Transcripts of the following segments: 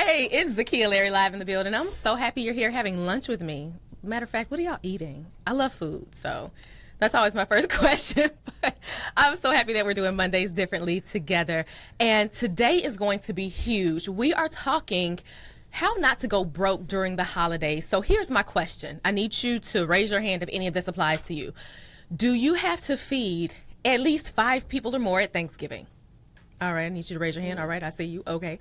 Hey, it's Zakiya Larry live in the building. I'm so happy you're here having lunch with me. Matter of fact, what are y'all eating? I love food, so that's always my first question. But I'm so happy that we're doing Mondays differently together. And today is going to be huge. We are talking how not to go broke during the holidays. So here's my question. I need you to raise your hand if any of this applies to you. Do you have to feed at least 5 people or more at Thanksgiving? All right, I need you to raise your hand. All right, I see you. Okay.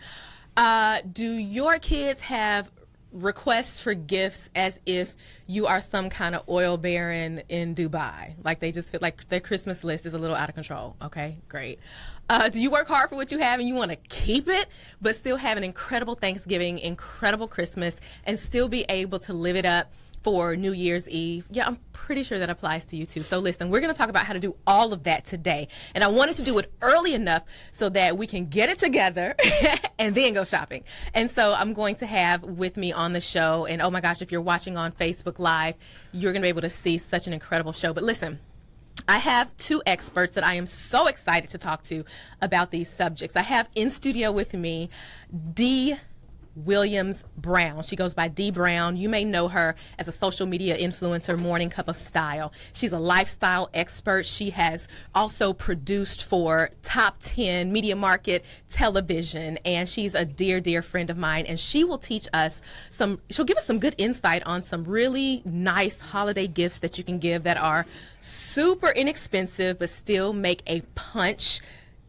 Do your kids have requests for gifts as if you are some kind of oil baron in Dubai? Like they just feel like their Christmas list is a little out of control. Okay, great. Do you work hard for what you have and you want to keep it, but still have an incredible Thanksgiving, incredible Christmas, and still be able to live it up for New Year's Eve? Yeah, I'm pretty sure that applies to you too. So listen, we're going to talk about how to do all of that today. And I wanted to do it early enough so that we can get it together and then go shopping. And so I'm going to have with me on the show, and oh my gosh, if you're watching on Facebook Live, you're going to be able to see such an incredible show. But listen, I have 2 experts that I am so excited to talk to about these subjects. I have in studio with me Dee Williams Brown. She goes by Dee Brown. You may know her as a social media influencer, Morning Cup of Style. She's a lifestyle expert. She has also produced for Top 10 Media Market Television, and she's a dear, dear friend of mine, and she will teach us she'll give us some good insight on some really nice holiday gifts that you can give that are super inexpensive but still make a punch,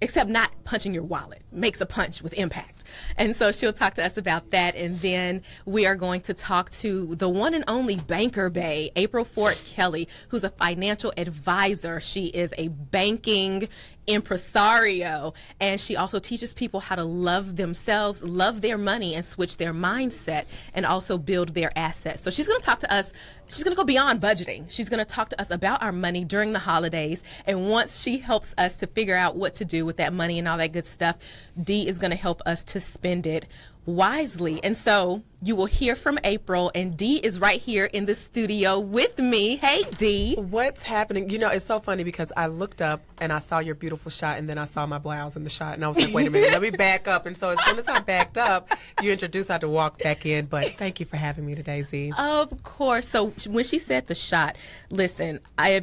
except not punching your wallet, makes a punch with impact. And so she'll talk to us about that. And then we are going to talk to the one and only banker bae, AprylFort-Kelly, who's a financial advisor. She is a banking impresario, and she also teaches people how to love themselves, love their money, and switch their mindset, and also build their assets. So she's going to talk to us. She's going to go beyond budgeting. She's going to talk to us about our money during the holidays, and once she helps us to figure out what to do with that money and all that good stuff, Dee is going to help us to spend it wisely. And so you will hear from Apryl, and Dee is right here in the studio with me. Hey, Dee. What's happening? You know, it's so funny because I looked up and I saw your beautiful shot, and then I saw my blouse in the shot, and I was like, wait a minute, let me back up. And so as soon as I backed up, you introduced, I had to walk back in. But thank you for having me today, Z. Of course. So when she said the shot, listen,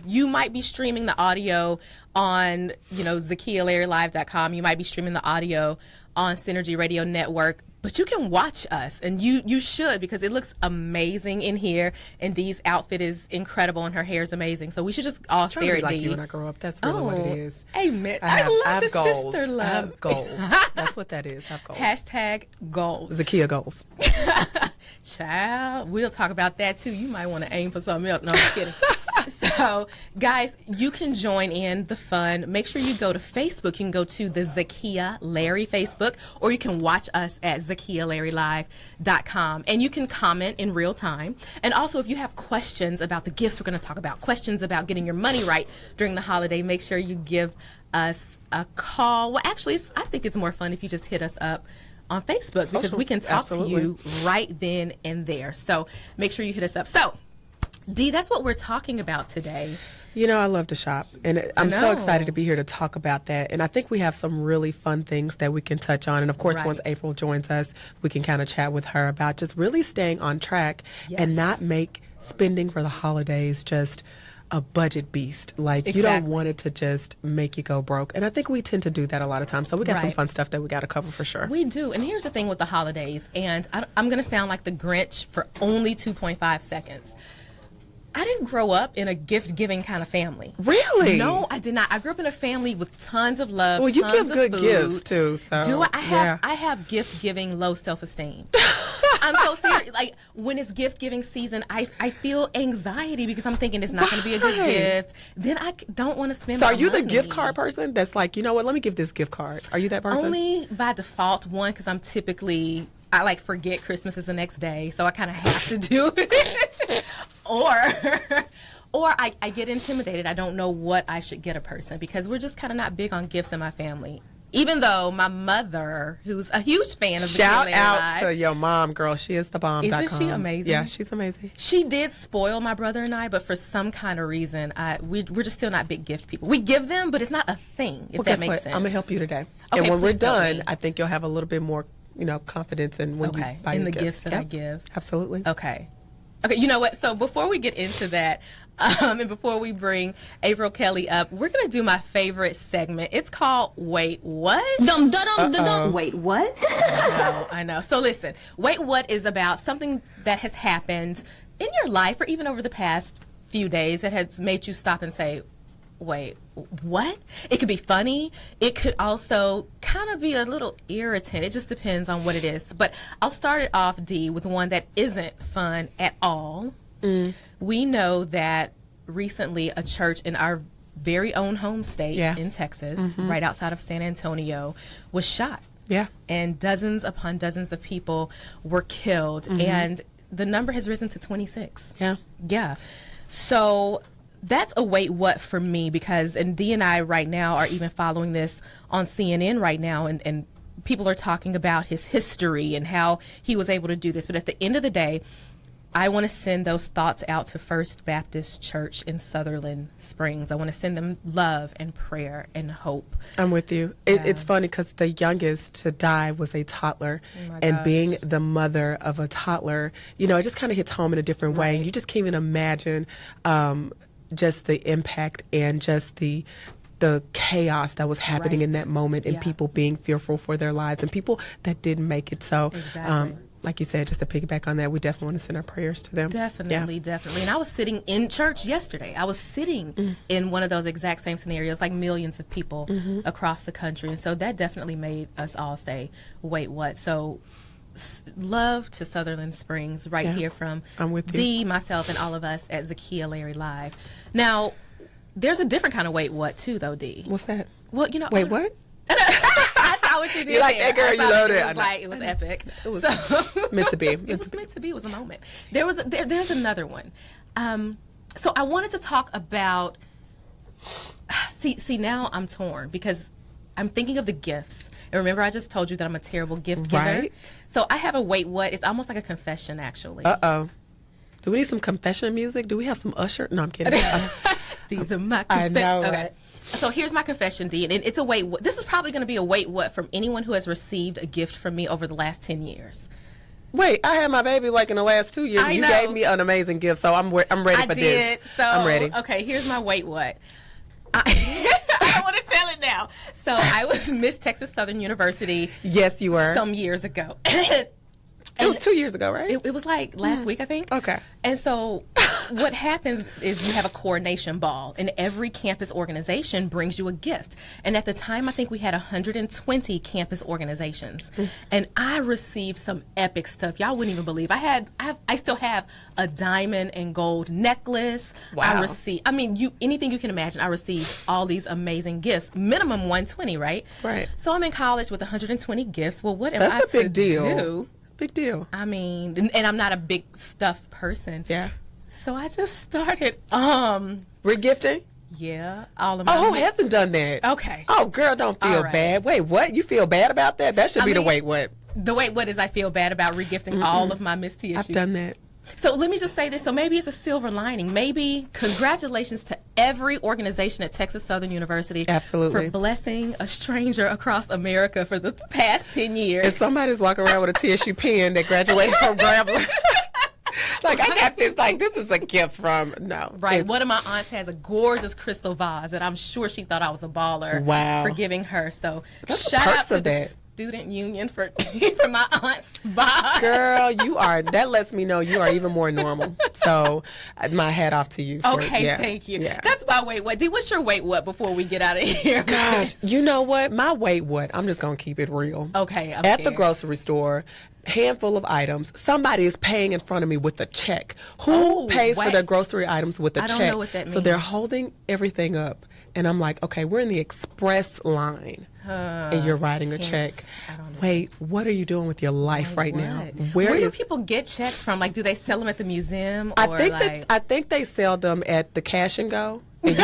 you might be streaming the audio on, ZakiyaLarryLive.com. You might be streaming the audio on Synergy Radio Network, but you can watch us, and you should, because it looks amazing in here, and Dee's outfit is incredible, and her hair is amazing. So we should just all stare at like Dee. You when I grow up. That's really what it is. Amen. I have the goals. sister love. I have goals. That's what that is. I have goals. Hashtag goals. Zakiya goals. Child, we'll talk about that too. You might want to aim for something else. No, I'm just kidding. So, guys, you can join in the fun. Make sure you go to Facebook. You can go to the Zakiya Larry Facebook, or you can watch us at ZakiyaLarryLive.com. And you can comment in real time. And also, if you have questions about the gifts we're going to talk about, questions about getting your money right during the holiday, make sure you give us a call. Well, actually, I think it's more fun if you just hit us up on Facebook, because we can talk to you right then and there. So make sure you hit us up. So, Dee, that's what we're talking about today. You know, I love to shop, and I'm so excited to be here to talk about that. And I think we have some really fun things that we can touch on. And, of course, once Apryl joins us, we can kind of chat with her about just really staying on track and not make spending for the holidays just a budget beast. Like, you don't want it to just make you go broke. And I think we tend to do that a lot of times. So we got some fun stuff that we got to cover for sure. We do. And here's the thing with the holidays, and I'm going to sound like the Grinch for only 2.5 seconds. I didn't grow up in a gift-giving kind of family. Really? No, I did not. I grew up in a family with tons of love, well, you tons give of good food. Gifts, too. So. Do I? I have gift-giving low self-esteem. I'm so serious. Like, when it's gift-giving season, I feel anxiety because I'm thinking it's not going to be a good gift. Then I don't want to spend my money. So are you the gift card person that's like, you know what, let me give this gift card? Are you that person? Only by default, one, because I'm typically... I forget Christmas is the next day, so I kind of have to do it. Or I get intimidated. I don't know what I should get a person, because we're just kind of not big on gifts in my family. Even though my mother, who's a huge fan of Shout out to your mom, girl. She is the bomb. Isn't she amazing? Yeah, she's amazing. She did spoil my brother and I, but for some kind of reason, we're just still not big gift people. We give them, but it's not a thing, if that makes sense. I'm going to help you today. Okay, and when we're done, I think you'll have a little bit more confidence in when you buy in your the gifts that I give. Absolutely. Okay. You know what? So before we get into that, and before we bring AprylKelly up, we're going to do my favorite segment. It's called Wait What? Dum, dum, dum, dum. Wait what? I know. So listen, Wait What is about something that has happened in your life or even over the past few days that has made you stop and say, wait, what? It could be funny. It could also kind of be a little irritant. It just depends on what it is. But I'll start it off, D, with one that isn't fun at all. We know that recently a church in our very own home state in Texas, right outside of San Antonio, was shot. Yeah. And dozens upon dozens of people were killed. And the number has risen to 26. Yeah. Yeah. So that's a wait what for me, because, and D and I right now are even following this on CNN right now, and people are talking about his history and how he was able to do this. But at the end of the day, I want to send those thoughts out to First Baptist Church in Sutherland Springs. I want to send them love and prayer and hope. I'm with you. It's funny because the youngest to die was a toddler. And being the mother of a toddler, it just kind of hits home in a different way. You just can't even imagine just the impact and just the chaos that was happening in that moment, and people being fearful for their lives, and people that didn't make it. So like you said, just to piggyback on that, we definitely want to send our prayers to them. Definitely. And I was sitting in church yesterday. I was sitting in one of those exact same scenarios, like millions of people across the country. And so that definitely made us all say, wait, what? So love to Sutherland Springs right here from D, myself, and all of us at Zakiya Larry Live. Now, there's a different kind of wait, what, too, though, D. What's that? Well, wait, what? I saw what you did. You like that, girl? You loved it. It was epic. It was meant to be. It was meant to be. It was a moment. There's another one. So I wanted to talk about. See, now I'm torn because I'm thinking of the gifts. And remember, I just told you that I'm a terrible gift giver. Right. So I have a wait, what? It's almost like a confession, actually. Uh-oh. Do we need some confession music? Do we have some Usher? No, I'm kidding. These are my confessions. I know, okay. Right? So here's my confession, D, and it's a wait what. This is probably going to be a wait what from anyone who has received a gift from me over the last 10 years. Wait, I had my baby like in the last 2 years. You gave me an amazing gift, so I'm ready for this. So, I'm ready. Okay, here's my wait what. I don't want to tell it now. So I was Miss Texas Southern University. Yes, you were. Some years ago. It was 2 years ago, right? It was like last week, I think. Okay. And so what happens is you have a coronation ball, and every campus organization brings you a gift. And at the time, I think we had 120 campus organizations. And I received some epic stuff. Y'all wouldn't even believe. I still have a diamond and gold necklace. Wow. Anything you can imagine. I received all these amazing gifts. Minimum 120, right? Right. So I'm in college with 120 gifts. Well, what am I That's a big deal. do? Big deal. I mean, and I'm not a big stuff person. Yeah. So I just started regifting? Yeah. All of my who hasn't done that? Okay. Oh, girl, don't feel bad. Wait, what? You feel bad about that? That should be the wait what. The wait what is I feel bad about regifting all of my Miss T issues. I've done that. So let me just say this. So maybe it's a silver lining. Maybe congratulations to every organization at Texas Southern University. Absolutely. For blessing a stranger across America for the past 10 years. If somebody's walking around with a TSU pen that graduated from Grambling. Like, I got this, this is a gift from, no. Right. One of my aunts has a gorgeous crystal vase, and I'm sure she thought I was a baller for giving her. So shout out to the student union for my aunt's vase. Girl, that lets me know you are even more normal. So my hat off to you. Thank you. Yeah. That's my wait what. D, what's your wait what before we get out of here? Gosh, you know what? My wait what, I'm just going to keep it real. Okay, I'm At scared. the grocery store, handful of items. Somebody is paying in front of me with a check. Who pays for their grocery items with a check? I don't know what that means. So they're holding everything up. And I'm like, okay, we're in the express line. And you're writing a check. Wait, what are you doing with your life right now? Where do people get checks from? Like, do they sell them at the museum? I think they sell them at the Cash and Go. And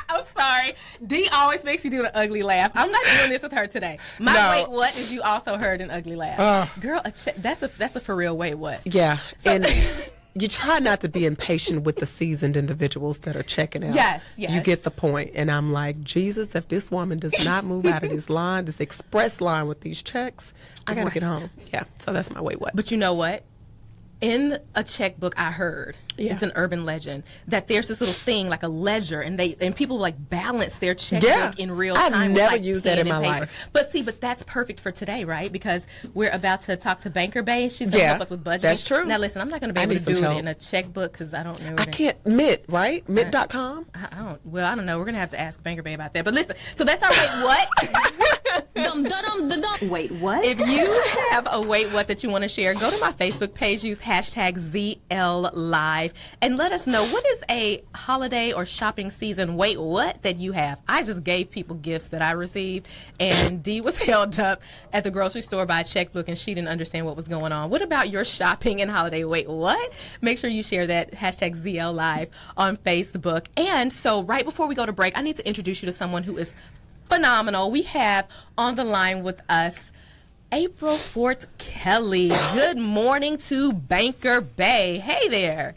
I'm sorry. D always makes you do the ugly laugh. I'm not doing this with her today. Wait what is you also heard an ugly laugh. Girl, that's a for real wait what. Yeah. So, you try not to be impatient with the seasoned individuals that are checking out. Yes. You get the point. And I'm like, Jesus, if this woman does not move out of this line, this express line with these checks, I got to get home. Yeah, so that's my wait what. But you know what? In a checkbook, I heard, it's an urban legend, that there's this little thing like a ledger, and people like balance their checkbook in real time. I've never used that in my life. But that's perfect for today, right? Because we're about to talk to Banker Bay. She's going to help us with budgeting. That's true. Now listen, I'm not going to be able to do it in a checkbook because I don't know. I can't. Mint, right? Mint.com? I don't know. We're going to have to ask Banker Bay about that. But listen, so that's our wait what? Wait what? If you have a wait what that you want to share, go to my Facebook page, use hashtag ZLLive, and let us know what is a holiday or shopping season wait what that you have. I just gave people gifts that I received, and Dee was held up at the grocery store by a checkbook, and she didn't understand what was going on. What about your shopping and holiday wait what? Make sure you share that hashtag ZLLive on Facebook. And so right before we go to break, I need to introduce you to someone who is phenomenal. We have on the line with us AprylFort-Kelly. Good morning to Banker Bay. Hey there.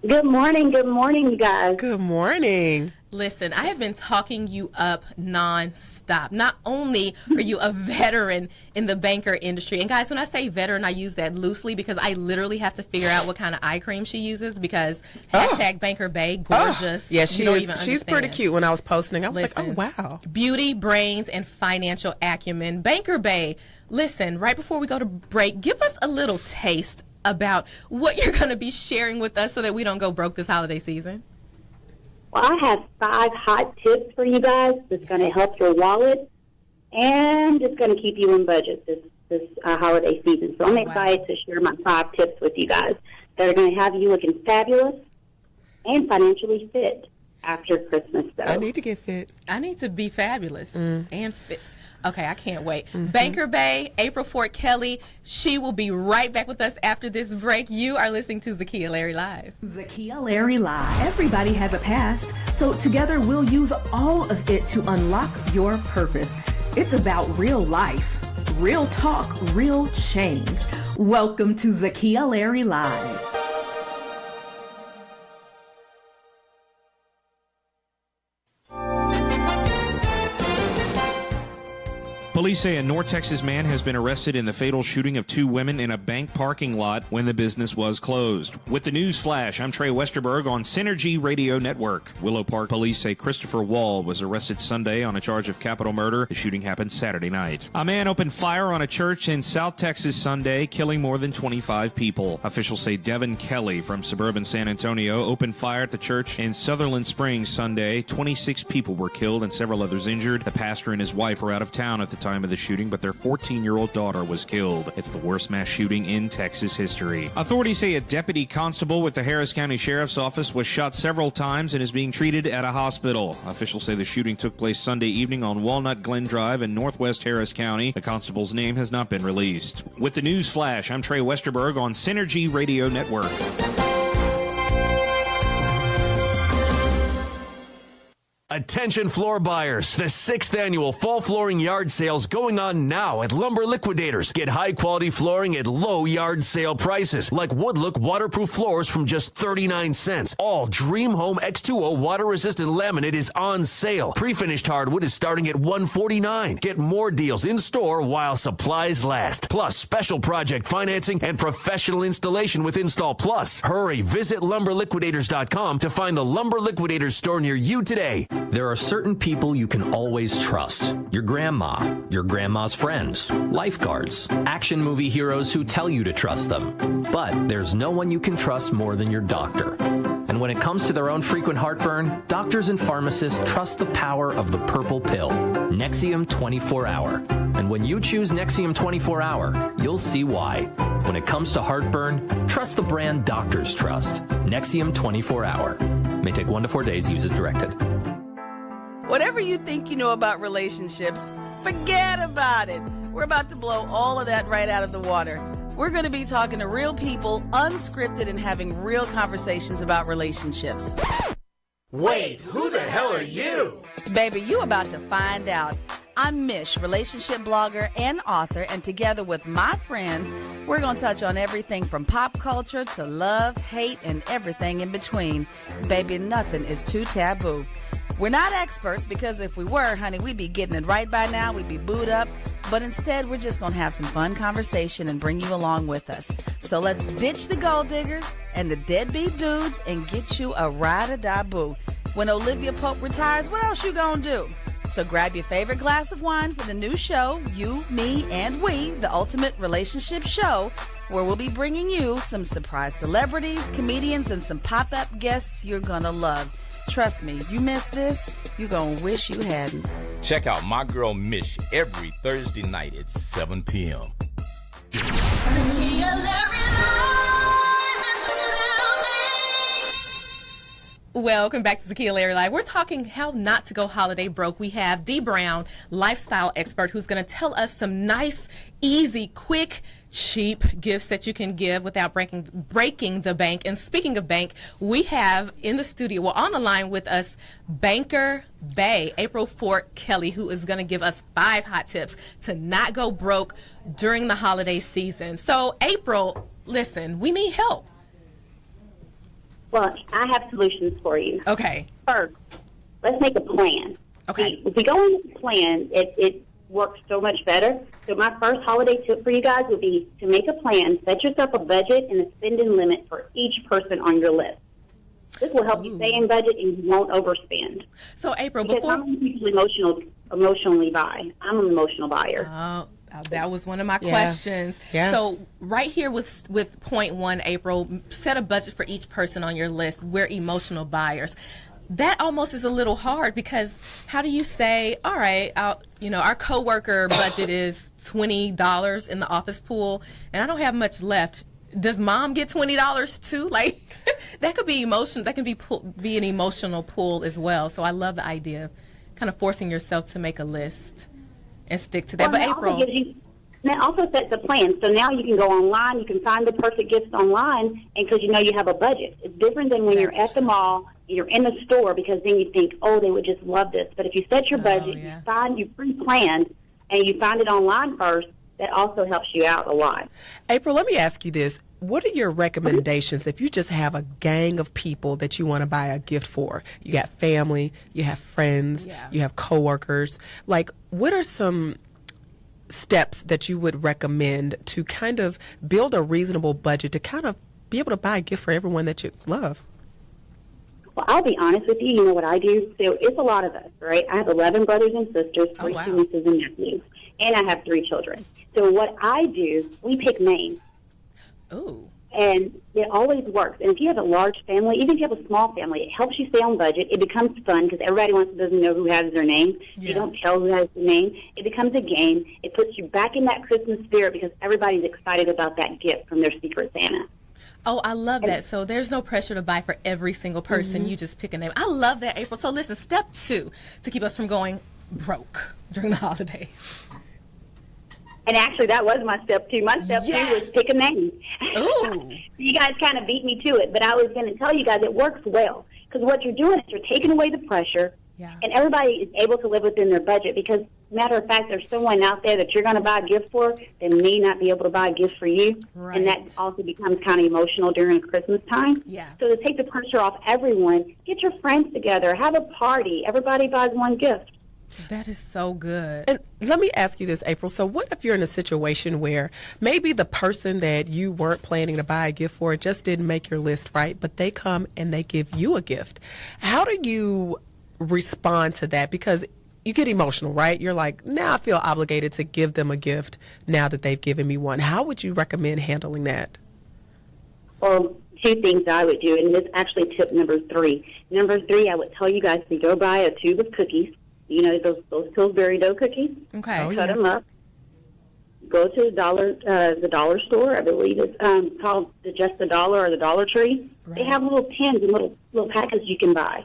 Good morning, you guys. Good morning. Listen, I have been talking you up nonstop. Not only are you a veteran in the banker industry, and guys, when I say veteran, I use that loosely because I literally have to figure out what kind of eye cream she uses because hashtag Banker Bay, gorgeous. Yeah, she's pretty cute. When I was posting, I was like, oh, wow. Beauty, brains, and financial acumen. Banker Bay, listen, right before we go to break, give us a little taste about what you're going to be sharing with us so that we don't go broke this holiday season. Well, I have 5 hot tips for you guys that's going to help your wallet and it's going to keep you in budget this holiday season. So I'm excited to share my 5 tips with you guys that are going to have you looking fabulous and financially fit after Christmas. So. I need to get fit. I need to be fabulous and fit. Okay, I can't wait. Banker Bay, AprylFort-Kelly, she will be right back with us after this break. You are listening to Zakiya Larry Live. Zakiya Larry Live. Everybody has a past, so together we'll use all of it to unlock your purpose. It's about real life, real talk, real change. Welcome to Zakiya Larry Live. Police say a North Texas man has been arrested in the fatal shooting of 2 women in a bank parking lot when the business was closed. With the news flash, I'm Trey Westerberg on Synergy Radio Network. Willow Park police say Christopher Wall was arrested Sunday on a charge of capital murder. The shooting happened Saturday night. A man opened fire on a church in South Texas Sunday, killing more than 25 people. Officials say Devin Kelly from suburban San Antonio opened fire at the church in Sutherland Springs Sunday. 26 people were killed and several others injured. The pastor and his wife were out of town at the time of the shooting, but their 14-year-old daughter was killed. It's the worst mass shooting in Texas history. Authorities say a deputy constable with the Harris County Sheriff's Office was shot several times and is being treated at a hospital. Officials say the shooting took place Sunday evening on Walnut Glen Drive in northwest Harris County. The constable's name has not been released. With the news flash, I'm Trey Westerberg on Synergy Radio Network. Attention floor buyers. The 6th annual fall flooring yard sale's going on now at Lumber Liquidators. Get high quality flooring at low yard sale prices like Woodlook waterproof floors from just 39 cents. All Dream Home X2O water resistant laminate is on sale. Pre-finished hardwood is starting at $149. Get more deals in store while supplies last. Plus special project financing and professional installation with Install Plus. Hurry, visit lumberliquidators.com to find the Lumber Liquidators store near you today. There are certain people you can always trust. Your grandma, your grandma's friends, lifeguards, action movie heroes who tell you to trust them. But there's no one you can trust more than your doctor. And when it comes to their own frequent heartburn, doctors and pharmacists trust the power of the purple pill, Nexium 24-Hour. And when you choose Nexium 24-Hour, you'll see why. When it comes to heartburn, trust the brand doctors trust. Nexium 24-Hour. May take 1 to 4 days. Use as directed. Whatever you think you know about relationships, forget about it. We're about to blow all of that right out of the water. We're going to be talking to real people, unscripted, and having real conversations about relationships. Wait, who the hell are you? Baby, you about to find out. I'm Mish, relationship blogger and author, and together with my friends, we're going to touch on everything from pop culture to love, hate, and everything in between. Baby, nothing is too taboo. We're not experts because if we were, honey, we'd be getting it right by now. We'd be booed up. But instead, we're just going to have some fun conversation and bring you along with us. So let's ditch the gold diggers and the deadbeat dudes and get you a ride-or-die boo. When Olivia Pope retires, what else you gonna do? So grab your favorite glass of wine for the new show, You, Me, and We, the ultimate relationship show, where we'll be bringing you some surprise celebrities, comedians, and some pop-up guests you're gonna love. Trust me, you missed this, you're gonna wish you hadn't. Check out my girl Mish every Thursday night at 7 p.m. Zakiya Larry. Welcome back to Zakiya Larry Live. We're talking how not to go holiday broke. We have Dee Brown, lifestyle expert, who's going to tell us some nice, easy, quick, cheap gifts that you can give without breaking the bank. And speaking of bank, we have in the studio, well, on the line with us, Banker Bae, AprylFort-Kelly, who is going to give us 5 hot tips to not go broke during the holiday season. So, April, listen, we need help. Well, I have solutions for you. Okay. First, let's make a plan. Okay. If we go on a plan, it works so much better. So my first holiday tip for you guys would be to make a plan, set yourself a budget and a spending limit for each person on your list. This will help you stay in budget and you won't overspend. So, April, because before... I'm people emotionally buy. I'm an emotional buyer. Oh, that was one of my questions. Yeah. So right here with point 1, April, set a budget for each person on your list. We're emotional buyers. That almost is a little hard because how do you say, all right, our coworker budget is $20 in the office pool, and I don't have much left. Does mom get $20 too? Like that could be emotional. That can be an emotional pull as well. So I love the idea of kind of forcing yourself to make a list and stick to that. Well, but April, that also sets a plan. So now you can go online, you can find the perfect gifts online, and because you know you have a budget. It's different than when you're at the mall, you're in the store, because then you think, oh, they would just love this. But if you set your budget, you pre-planned, and you find it online first, that also helps you out a lot. April, let me ask you this. What are your recommendations if you just have a gang of people that you want to buy a gift for? You got family, you have friends, you have coworkers. Like, what are some steps that you would recommend to kind of build a reasonable budget to kind of be able to buy a gift for everyone that you love? Well, I'll be honest with you. You know what I do? So it's a lot of us, right? I have 11 brothers and sisters, 3 nieces and nephews, and I have 3 children. So what I do, we pick names. Ooh. And it always works. And if you have a large family, even if you have a small family, it helps you stay on budget. It becomes fun because everybody doesn't know who has their name. You don't tell who has the name. It becomes a game. It puts you back in that Christmas spirit because everybody's excited about that gift from their Secret Santa. Oh, I love that. So there's no pressure to buy for every single person. You just pick a name. I love that, April. So listen, step 2 to keep us from going broke during the holidays. And actually, that was my step 2. My step 2 was pick a name. Ooh. You guys kind of beat me to it, but I was going to tell you guys it works well. Because what you're doing is you're taking away the pressure, and everybody is able to live within their budget. Because, matter of fact, there's someone out there that you're going to buy a gift for that may not be able to buy a gift for you. Right. And that also becomes kind of emotional during Christmas time. Yeah. So to take the pressure off everyone, get your friends together, have a party. Everybody buys one gift. That is so good. And let me ask you this, April. So what if you're in a situation where maybe the person that you weren't planning to buy a gift for just didn't make your list, right? But they come and they give you a gift. How do you respond to that? Because you get emotional, right? You're like, now I feel obligated to give them a gift now that they've given me one. How would you recommend handling that? Well, 2 things I would do, and this is actually tip number 3. Number 3, I would tell you guys to go buy a tube of cookies. You know, those Pillsbury dough cookies? Okay. Cut them up. Go to the dollar store. I believe it's called Just the Dollar or the Dollar Tree. Right. They have little tins and little packets you can buy.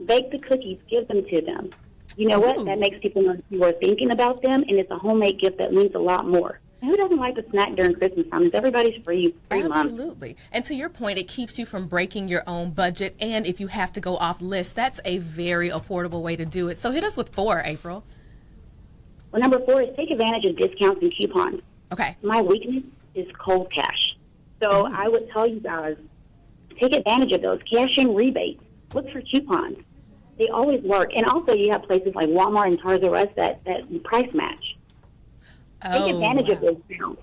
Bake the cookies. Give them to them. You know what? That makes people know you are thinking about them, and it's a homemade gift that means a lot more. Who doesn't like a snack during Christmas time? It's everybody's free month. Absolutely. And to your point, it keeps you from breaking your own budget. And if you have to go off list, that's a very affordable way to do it. So hit us with 4, April. Well, number 4 is take advantage of discounts and coupons. Okay. My weakness is cold cash. So I would tell you guys, take advantage of those. Cash in rebates. Look for coupons. They always work. And also you have places like Walmart and Toys R Us that price match. Take advantage of those deals.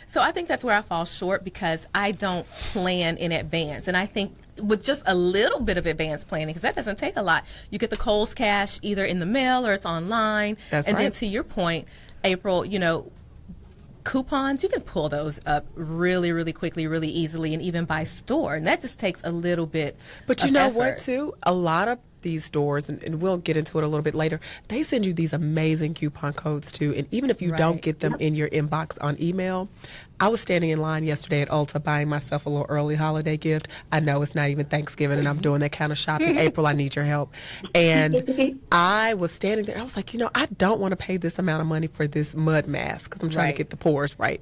So I think that's where I fall short because I don't plan in advance. And I think with just a little bit of advanced planning, because that doesn't take a lot, you get the Kohl's cash either in the mail or it's online. That's and right. then to your point, April, you know, coupons, you can pull those up really, really quickly, really easily, and even by store. And that just takes a little bit But you of know effort. what, too? A lot of these stores, and we'll get into it a little bit later, they send you these amazing coupon codes, too. And even if you don't get them in your inbox on email, I was standing in line yesterday at Ulta buying myself a little early holiday gift. I know it's not even Thanksgiving, and I'm doing that kind of shopping. April, I need your help. And I was standing there. I was like, you know, I don't want to pay this amount of money for this mud mask because I'm trying to get the pores right.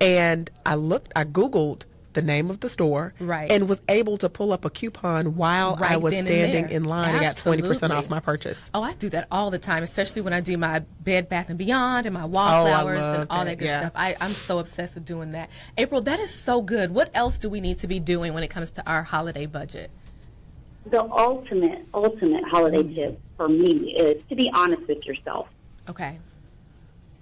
And I Googled the name of the store and was able to pull up a coupon while I was standing in line. Absolutely. I got 20% off my purchase. Oh, I do that all the time, especially when I do my Bed Bath & Beyond and my wallflowers and all that good stuff. I'm so obsessed with doing that. April, that is so good. What else do we need to be doing when it comes to our holiday budget? The ultimate holiday tip for me is to be honest with yourself. Okay.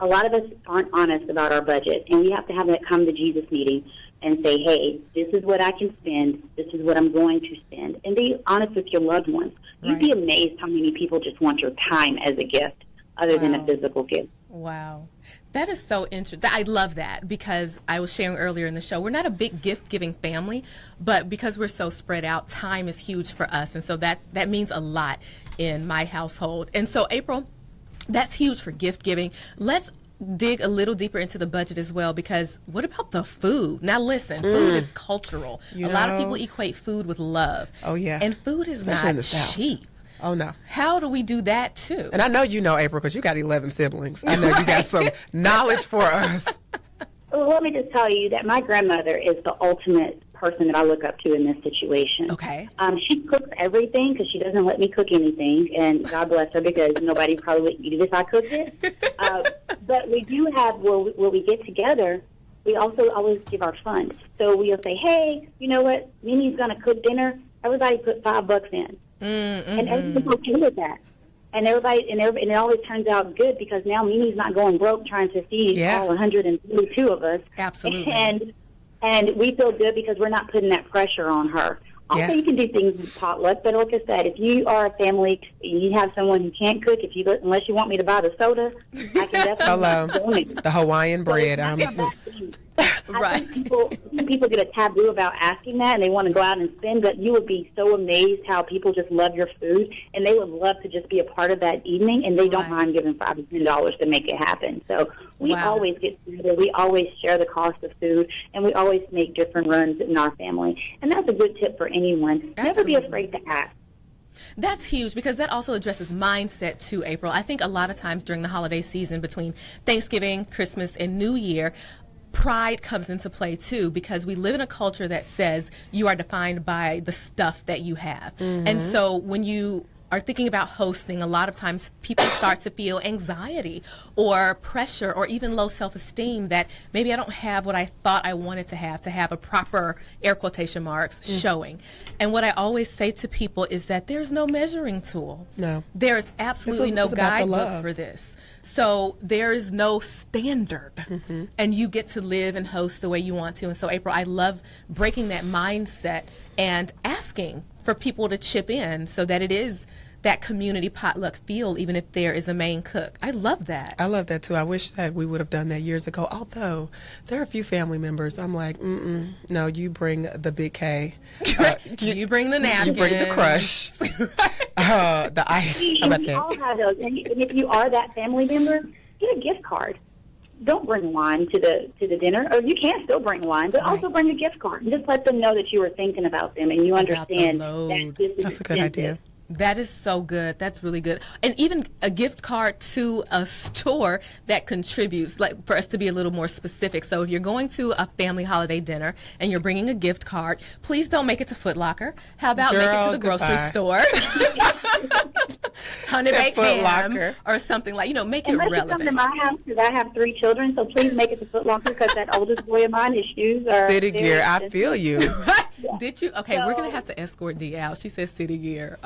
A lot of us aren't honest about our budget, and we have to have that come to Jesus meeting and say, hey, this is what I can spend, this is what I'm going to spend, and be honest with your loved ones. You'd be amazed how many people just want your time as a gift other than a physical gift. Wow. That is so interesting. I love that because I was sharing earlier in the show, we're not a big gift-giving family, but because we're so spread out, time is huge for us, and so that means a lot in my household. And so, April, that's huge for gift-giving. Let's dig a little deeper into the budget as well, because what about the food? Now listen, food is cultural. A lot of people equate food with love. Oh, yeah. And food is Especially in the not South. cheap. Oh, no. How do we do that too? And I know you know, April, because you got 11 siblings. I know you got some knowledge for us. Well, let me just tell you that my grandmother is the ultimate person that I look up to in this situation. Okay. She cooks everything because she doesn't let me cook anything, and God bless her because nobody probably would eat it if I cooked it. But we do have, where we get together, we also always give our funds. So we'll say, hey, you know what, Mimi's going to cook dinner. Everybody put $5 in. And everybody's okay with that. And it always turns out good because now Mimi's not going broke trying to feed all 142 of us. Absolutely. And we feel good because we're not putting that pressure on her. Also, you can do things with potluck, but like I said, if you are a family and you have someone who can't cook, unless you want me to buy the soda, I can definitely the Hawaiian bread. I think people get a taboo about asking that, and they want to go out and spend, but you would be so amazed how people just love your food, and they would love to just be a part of that evening, and they don't mind giving $5 to $10 to make it happen. So we always get together. We always share the cost of food, and we always make different runs in our family. And that's a good tip for anyone. Never be afraid to ask. That's huge because that also addresses mindset too, April. I think a lot of times during the holiday season between Thanksgiving, Christmas, and New Year, pride comes into play too, because we live in a culture that says you are defined by the stuff that you have. And so when you are thinking about hosting, a lot of times people start to feel anxiety or pressure or even low self-esteem that maybe I don't have what I thought I wanted to have a proper, air quotation marks, showing. And what I always say to people is that there's no measuring tool. No. There's absolutely no guidebook for this. So there is no standard, and you get to live and host the way you want to. And so, April, I love breaking that mindset and asking for people to chip in so that it is that community potluck feel, even if there is a main cook. I love that. I love that, too. I wish that we would have done that years ago, although there are a few family members. I'm like, no, you bring the big K. You bring the napkin. You bring the crush. The ice. How about we all have those. And if you are that family member, get a gift card. Don't bring wine to the dinner, or you can still bring wine, but also bring a gift card and just let them know that you were thinking about them and you understand that this is That's a good idea. That is so good. That's really good. And even a gift card to a store that contributes, like for us to be a little more specific. So if you're going to a family holiday dinner and you're bringing a gift card, please don't make it to Foot Locker. How about make it to the grocery store? honey baked ham or something like, make it relevant. Unless you come to my house, because I have 3 children, so please make it to Foot Locker, because that oldest boy of mine, his shoes are City Gear. I feel you. Yeah. Did you? Okay, so, we're gonna have to escort Dee out. She says City Gear.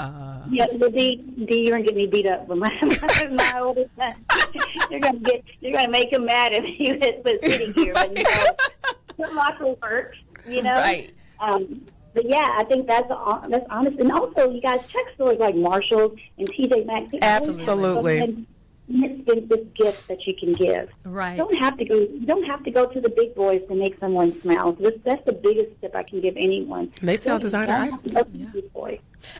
Yeah, well, Dee, you're gonna get me beat up with my oldest son. You're gonna make him mad if you put City Gear. But Foot Locker works, Right. But yeah, I think that's honest. And also, you guys, check stores like Marshall's and TJ Maxx. Absolutely. Inexpensive gifts that you can give. Right. You don't have to go to the big boys to make someone smile. That's the biggest tip I can give anyone. They sell designer items. Yeah.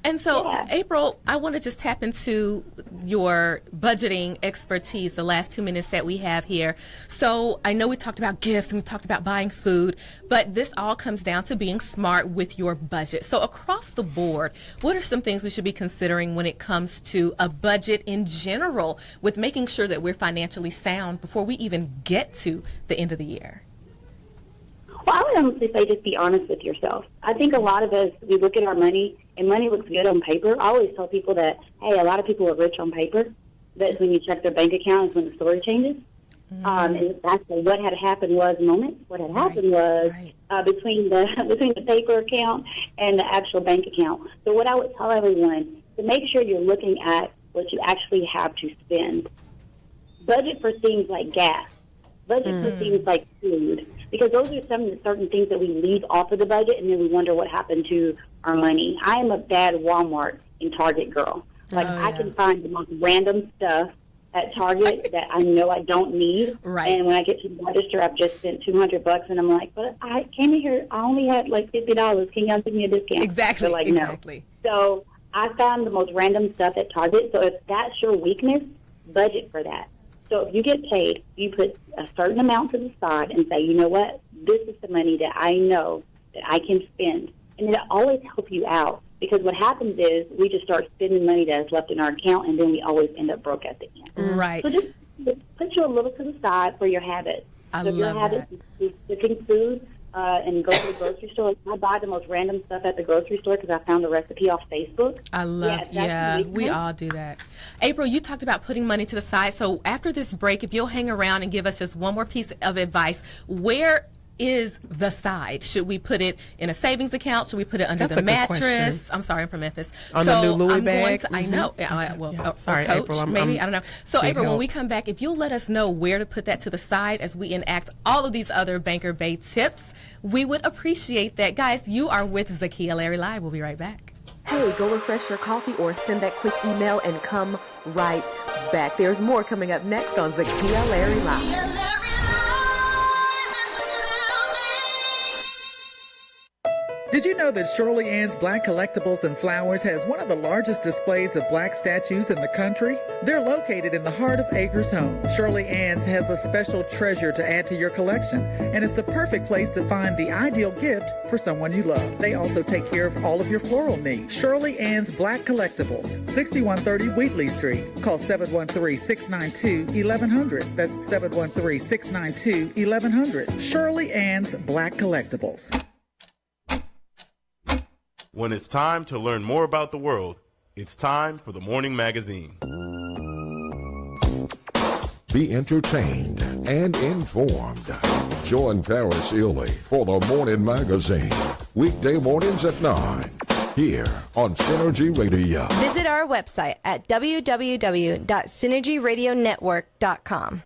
And so, April, I want to just tap into your budgeting expertise the last 2 minutes that we have here. So I know we talked about gifts and we talked about buying food, but this all comes down to being smart with your budget. So across the board, what are some things we should be considering when it comes to a budget in general, with making sure that we're financially sound before we even get to the end of the year? Well, I would honestly say just be honest with yourself. I think a lot of us, we look at our money, and money looks good on paper. I always tell people that, hey, a lot of people are rich on paper. That's when you check their bank account is when the story changes. And that's what had happened was moment. What had happened was between the paper account and the actual bank account. So what I would tell everyone, to make sure you're looking at what you actually have to spend. Budget for things like gas. Budget for things like food. Because those are some of the certain things that we leave off of the budget, and then we wonder what happened to our money. I am a bad Walmart and Target girl. I can find the most random stuff at Target that I know I don't need. Right. And when I get to the register, I've just spent $200, and I'm like, but I came in here, I only had like $50. Can y'all give me a discount? Exactly. They're like, exactly. No. So I found the most random stuff at Target. So if that's your weakness, budget for that. So if you get paid, you put a certain amount to the side and say, you know what, this is the money that I know that I can spend. And it'll always help you out, because what happens is we just start spending money that's left in our account, and then we always end up broke at the end. Right. So just put you a little to the side for your habits. I so if your love habit is cooking food and go to the grocery store. I buy the most random stuff at the grocery store because I found a recipe off Facebook. I love, we all do that. April, you talked about putting money to the side. So after this break, if you'll hang around and give us just one more piece of advice, where is the side? Should we put it in a savings account? Should we put it under the mattress? I'm sorry, I'm from Memphis. On the new Louis bag? I know. Sorry, Coach, April. Maybe, I don't know. So, April, when we come back, if you'll let us know where to put that to the side as we enact all of these other Banker Bay tips, we would appreciate that. Guys, you are with Zakiya Larry Live. We'll be right back. Hey, go refresh your coffee or send that quick email and come right back. There's more coming up next on Zakiya Larry Live. Did you know that Shirley Ann's Black Collectibles and Flowers has one of the largest displays of black statues in the country? They're located in the heart of Acres Home. Shirley Ann's has a special treasure to add to your collection, and it's the perfect place to find the ideal gift for someone you love. They also take care of all of your floral needs. Shirley Ann's Black Collectibles, 6130 Wheatley Street. Call 713-692-1100. That's 713-692-1100. Shirley Ann's Black Collectibles. When it's time to learn more about the world, it's time for the Morning Magazine. Be entertained and informed. Join Paris Ely for the Morning Magazine. Weekday mornings at 9. Here on Synergy Radio. Visit our website at www.synergyradionetwork.com.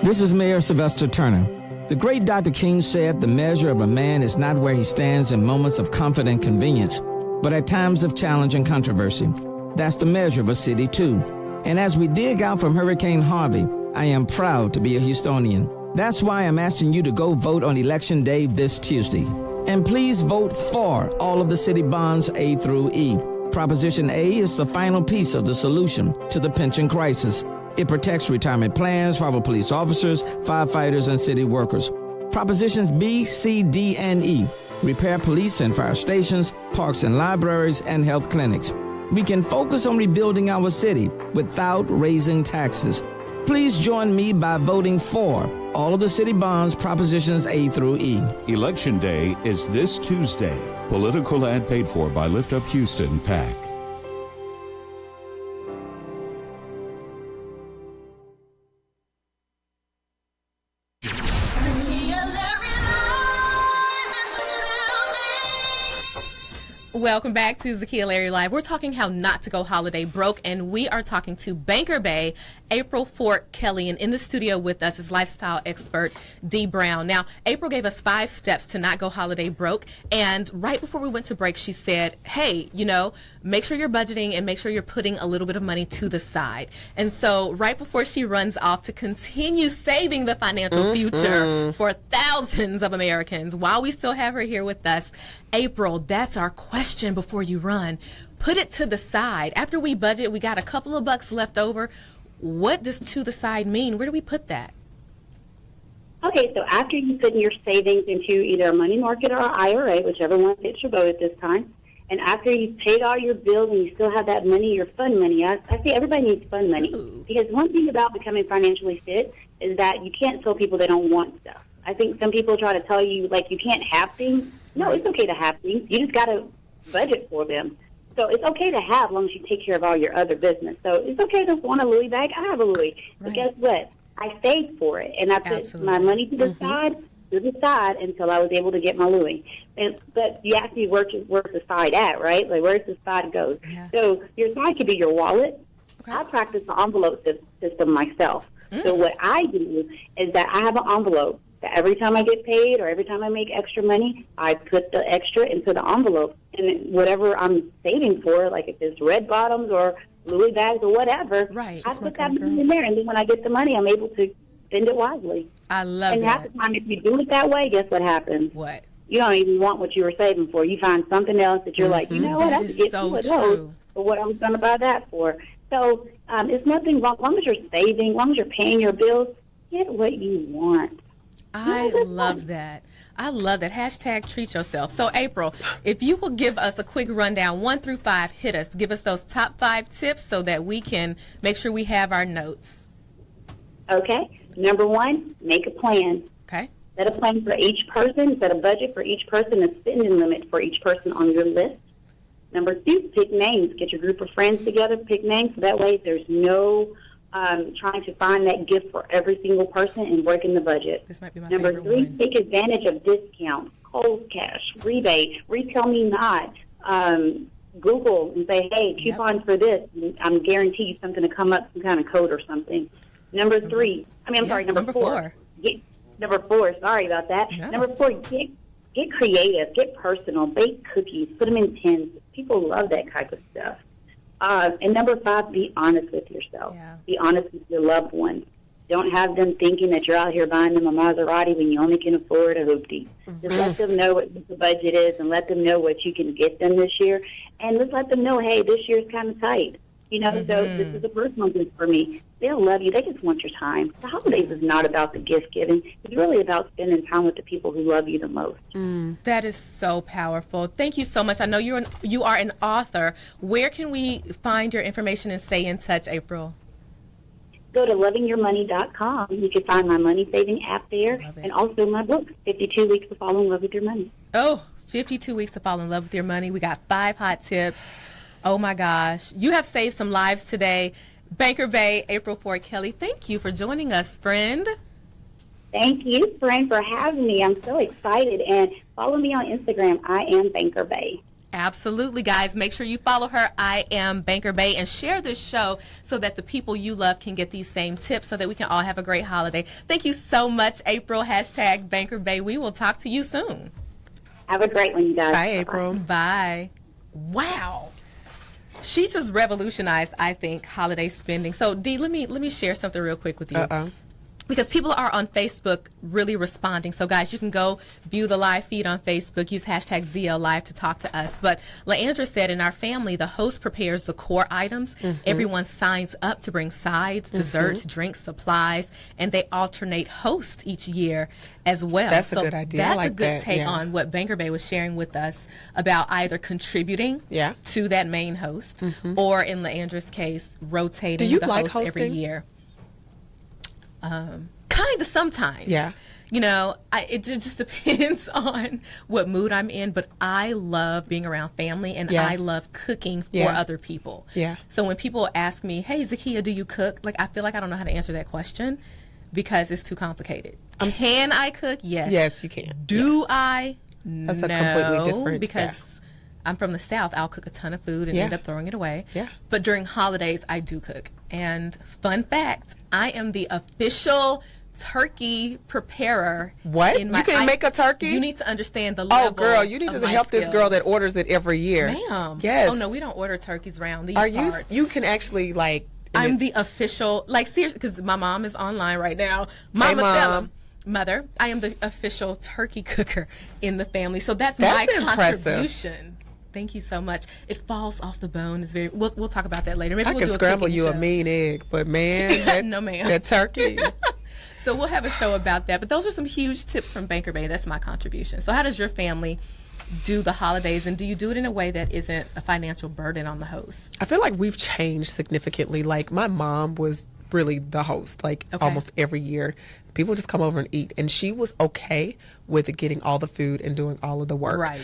This is Mayor Sylvester Turner. The great Dr. King said the measure of a man is not where he stands in moments of comfort and convenience, but at times of challenge and controversy. That's the measure of a city, too. And as we dig out from Hurricane Harvey, I am proud to be a Houstonian. That's why I'm asking you to go vote on Election Day this Tuesday. And please vote for all of the city bonds A through E. Proposition A is the final piece of the solution to the pension crisis. It protects retirement plans for our police officers, firefighters, and city workers. Propositions B, C, D, and E repair police and fire stations, parks and libraries, and health clinics. We can focus on rebuilding our city without raising taxes. Please join me by voting for all of the city bonds, propositions A through E. Election Day is this Tuesday. Political ad paid for by Lift Up Houston, PAC. Welcome back to Zakiya Larry Live. We're talking how not to go holiday broke, and we are talking to Banker Bay, AprylFort-Kelly, and in the studio with us is lifestyle expert Dee Brown. Now, April gave us 5 steps to not go holiday broke, and right before we went to break, she said, hey, make sure you're budgeting and make sure you're putting a little bit of money to the side. And so right before she runs off to continue saving the financial future for thousands of Americans, while we still have her here with us, April, that's our question before you run. Put it to the side. After we budget, we got a couple of bucks left over. What does to the side mean? Where do we put that? Okay, so after you put your savings into either a money market or IRA, whichever one fits your boat at this time, and after you've paid all your bills and you still have that money, your fun money, I say everybody needs fun money. Because one thing about becoming financially fit is that you can't tell people they don't want stuff. I think some people try to tell you, like, you can't have things. No, it's okay to have things. You just got to budget for them. So it's okay to have as long as you take care of all your other business. So it's okay to want a Louis bag. I have a Louis. But guess what? I saved for it, and I put my money to the side until I was able to get my Louis. But you ask me where's the side at, right? Like, where's the side goes? Yeah. So your side could be your wallet. Okay. I practice the envelope system myself. So what I do is that I have an envelope. Every time I get paid or every time I make extra money, I put the extra into the envelope. And whatever I'm saving for, like if it's red bottoms or Louis bags or whatever, I put that money in there. And then when I get the money, I'm able to spend it wisely. I love that. And half the time, if you do it that way, guess what happens? What? You don't even want what you were saving for. You find something else that you're like, you know what, I could get two of those for what I was going to buy that for. So it's nothing wrong. As long as you're saving, as long as you're paying your bills, get what you want. I love that. I love that. Hashtag treat yourself. So, April, if you will give us a quick rundown, 1 through 5, hit us. Give us those top 5 tips so that we can make sure we have our notes. Okay. Number 1, make a plan. Okay. Set a plan for each person. Set a budget for each person, a spending limit for each person on your list. Number 2, pick names. Get your group of friends together, pick names. So that way there's no trying to find that gift for every single person and breaking the budget. This might be my Number favorite 3, one. take advantage of discounts, cold cash, rebate, retail me not, Google and say, hey, coupons for this. I'm guaranteed something to come up, some kind of code or something. Number 4. Number 4. Number 4, sorry about that. No. Number 4, get creative, get personal, bake cookies, put them in tins. People love that type of stuff. And number 5, be honest with yourself. Yeah. Be honest with your loved ones. Don't have them thinking that you're out here buying them a Maserati when you only can afford a hoopty. Just let them know what the budget is and let them know what you can get them this year. And just let them know, hey, this year's kind of tight. So this is a personal gift for me. They'll love you. They just want your time. The holidays is not about the gift giving. It's really about spending time with the people who love you the most. That is so powerful. Thank you so much. I know you are an author. Where can we find your information and stay in touch, April? Go to lovingyourmoney.com. You can find my money saving app there, and also my book, 52 Weeks to Fall in Love with Your Money. Oh, 52 Weeks to Fall in Love with Your Money. We got 5 hot tips. Oh, my gosh. You have saved some lives today. Banker Bay, AprylFort-Kelly, thank you for joining us, friend. Thank you, friend, for having me. I'm so excited. And follow me on Instagram. I am Banker Bay. Absolutely, guys. Make sure you follow her. I am Banker Bay, and share this show so that the people you love can get these same tips so that we can all have a great holiday. Thank you so much, April. Hashtag Banker Bay. We will talk to you soon. Have a great one, you guys. Bye, April. Bye. Wow. She just revolutionized, I think, holiday spending. So, Dee, let me share something real quick with you. Because people are on Facebook really responding. So, guys, you can go view the live feed on Facebook. Use hashtag ZL Live to talk to us. But Leandra said, in our family, the host prepares the core items. Everyone signs up to bring sides, desserts, drinks, supplies, and they alternate hosts each year as well. That's a good idea. That's like a good take on what Banker Bay was sharing with us about either contributing to that main host or, in Leandra's case, rotating the host every year. Kind of sometimes. Yeah. It just depends on what mood I'm in, but I love being around family, and I love cooking for other people. Yeah. So when people ask me, hey, Zakiya, do you cook? Like, I feel like I don't know how to answer that question because it's too complicated. Can I cook? Yes. Yes, you can. Do I? That's no, a completely different. Because I'm from the South, I'll cook a ton of food and end up throwing it away. Yeah. But during holidays, I do cook. And fun fact, I am the official turkey preparer. What? You can make a turkey? You need to understand the level. Oh, girl, you need to help this girl that orders it every year. Ma'am. Yes. Oh, no, we don't order turkeys around these parts. You can actually, like... I'm the official, like, seriously, because my mom is online right now. Mama, tell them. Mother, I am the official turkey cooker in the family. So that's my contribution. Thank you so much. It falls off the bone. It's very. We'll talk about that later. Maybe we'll can do scramble you a mean egg, but man, no ma'am, that turkey. So we'll have a show about that. But those are some huge tips from Banker Bay. That's my contribution. So how does your family do the holidays, and do you do it in a way that isn't a financial burden on the host? I feel like we've changed significantly. Like, my mom was really the host, like almost every year. People just come over and eat, and she was okay with getting all the food and doing all of the work. Right.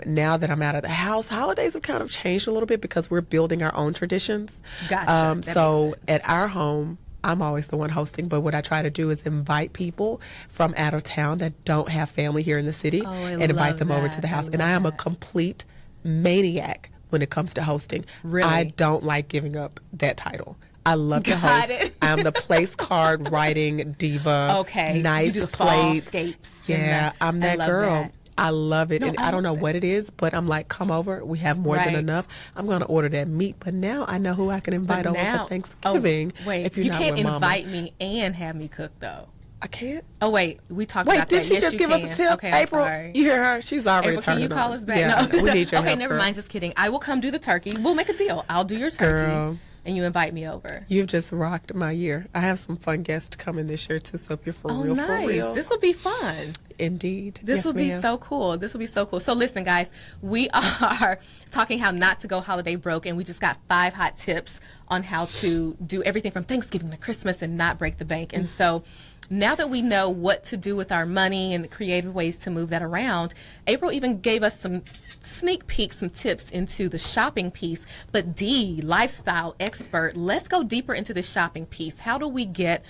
Now that I'm out of the house, holidays have kind of changed a little bit because we're building our own traditions. Gotcha. So at our home, I'm always the one hosting, but what I try to do is invite people from out of town that don't have family here in the city and invite them over to the house. And I am a complete maniac when it comes to hosting. Really? I don't like giving up that title. I love to host. I'm the place card writing diva. Okay. Nice you do the plates. fallscapes. Yeah, I'm that girl. That. I love it. No, and I don't know what it is, but I'm like, come over. We have more than enough. I'm going to order that meat. But now I know who I can invite over for Thanksgiving. Oh, wait, if you're you not can't with invite Mama. me and have me cook, though. I can't. Oh, wait. We talked about that. Did she yes, just you give can. us a tip? Okay, April, sorry. you hear her? She's already April, can you call us back? Yeah, no. We need your okay, help, never girl. mind. Just kidding. I will come do the turkey. We'll make a deal. I'll do your turkey. Girl. And you invite me over. You've just rocked my year. I have some fun guests coming this year, too, so if you're for real, nice. for real. This will be fun. Indeed. This will be so cool. This will be so cool. So listen, guys, we are talking how not to go holiday broke, and we just got 5 hot tips on how to do everything from Thanksgiving to Christmas and not break the bank. And so now that we know what to do with our money and the creative ways to move that around, April even gave us some sneak peeks, some tips into the shopping piece. But Dee, lifestyle expert, let's go deeper into the shopping piece. How do we get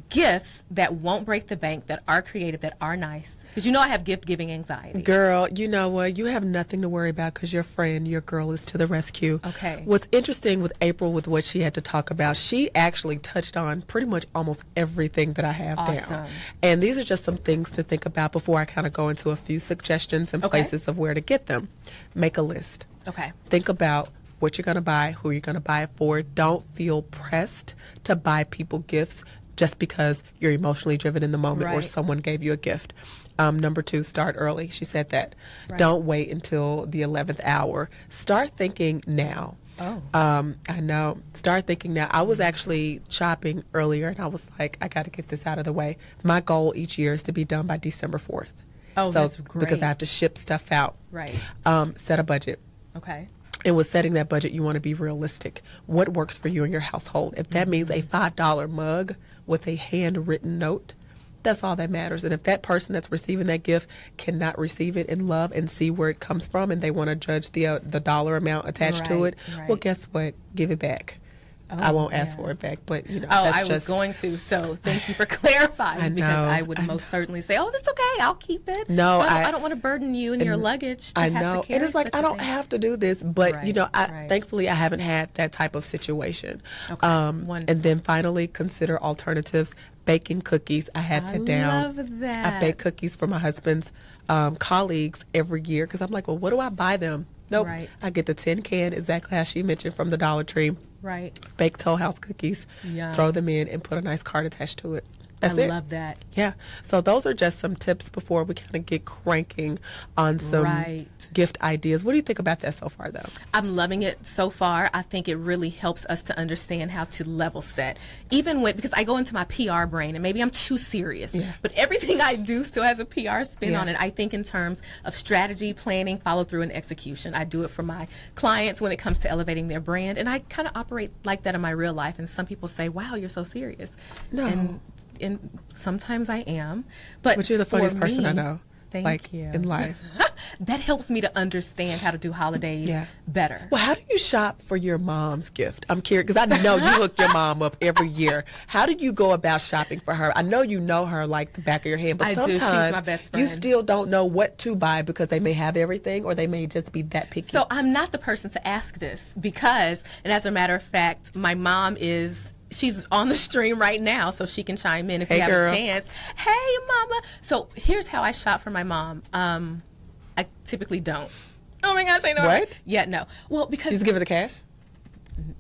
gifts that won't break the bank, that are creative, that are nice? Because you know I have gift-giving anxiety. Girl, you know what? You have nothing to worry about because your friend, your girl, is to the rescue. Okay. What's interesting with April, with what she had to talk about, she actually touched on pretty much almost everything that I have down. And these are just some things to think about before I kind of go into a few suggestions and places of where to get them. Make a list. Okay. Think about what you're going to buy, who you're going to buy it for. Don't feel pressed to buy people gifts just because you're emotionally driven in the moment or someone gave you a gift. Number 2, start early. She said that. Don't wait until the 11th hour. Start thinking now. I know. Start thinking now. I was actually shopping earlier, and I was like, I got to get this out of the way. My goal each year is to be done by December 4th. Oh, so, that's great. Because I have to ship stuff out. Right. Set a budget. Okay. And with setting that budget, you want to be realistic. What works for you and your household? If that means a $5 mug with a handwritten note, that's all that matters. And if that person that's receiving that gift cannot receive it in love and see where it comes from, and they want to judge the dollar amount attached to it, well, guess what? Give it back. I won't ask for it back, but you know. I was going to, so thank you for clarifying because I would most certainly say, "Oh, that's okay, I'll keep it." No, I don't want to burden you and your luggage. I know, and it's like I don't have to do this, but you know, thankfully I haven't had that type of situation. Okay. And then finally, consider alternatives. Baking cookies, I had that down. Love that. I bake cookies for my husband's colleagues every year because I'm like, well, what do I buy them? Nope. I get the tin can, exactly how she mentioned, from the Dollar Tree. Right. Bake Toll House cookies, throw them in, and put a nice card attached to it. That's it. I love that. Yeah. So those are just some tips before we kind of get cranking on some gift ideas. What do you think about that so far, though? I'm loving it so far. I think it really helps us to understand how to level set. Even when, because I go into my PR brain and maybe I'm too serious, but everything I do still has a PR spin on it. I think in terms of strategy, planning, follow through, and execution. I do it for my clients when it comes to elevating their brand, and I kind of operate like that in my real life. And some people say, wow, you're so serious. No. And sometimes I am, but you're the funniest person I know. Thank you. in life. That helps me to understand how to do holidays better. Well, how do you shop for your mom's gift? I'm curious because I know you hook your mom up every year. How do you go about shopping for her? I know you know her like the back of your hand, but sometimes do. She's my best friend. You still don't know what to buy because they may have everything or they may just be that picky. So I'm not the person to ask this because, and as a matter of fact, my mom she's on the stream right now, so she can chime in if you have a chance. Hey, Mama. So here's how I shop for my mom. I typically don't. Oh my gosh, I know. What? Yeah, no. Well, because you just give her the cash?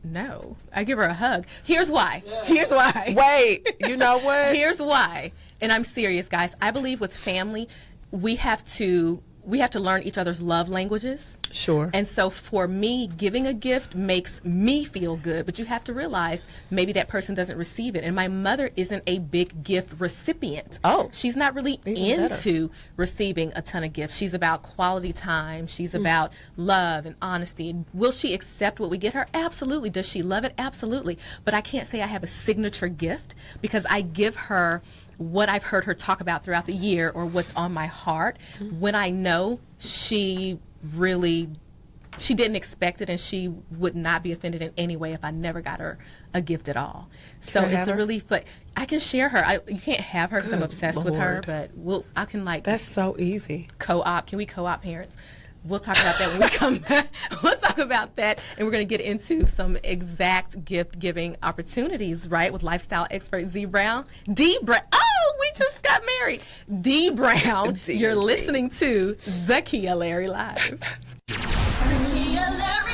No, I give her a hug. Here's why. Here's why. Wait, you know what? Here's why. And I'm serious, guys. I believe with family, we have to learn each other's love languages. Sure. And so for me, giving a gift makes me feel good, but you have to realize maybe that person doesn't receive it. And my mother isn't a big gift recipient. Oh. She's not really into receiving a ton of gifts. She's about quality time. She's about love and honesty. Will she accept what we get her? Absolutely. Does she love it? Absolutely. But I can't say I have a signature gift because I give her what I've heard her talk about throughout the year or what's on my heart when I know she didn't expect it and she would not be offended in any way if I never got her a gift at all. So it's a really fun. I can share her. You can't have her because I'm obsessed with her, but I can That's so easy. Co-op. Can we co-op parents? We'll talk about that when we come back. We'll talk about that, and we're going to get into some exact gift-giving opportunities, right, with lifestyle expert D. Brown. Oh, we just got married. D. Brown, you're listening to Zakiya Larry Live. Zakiya Larry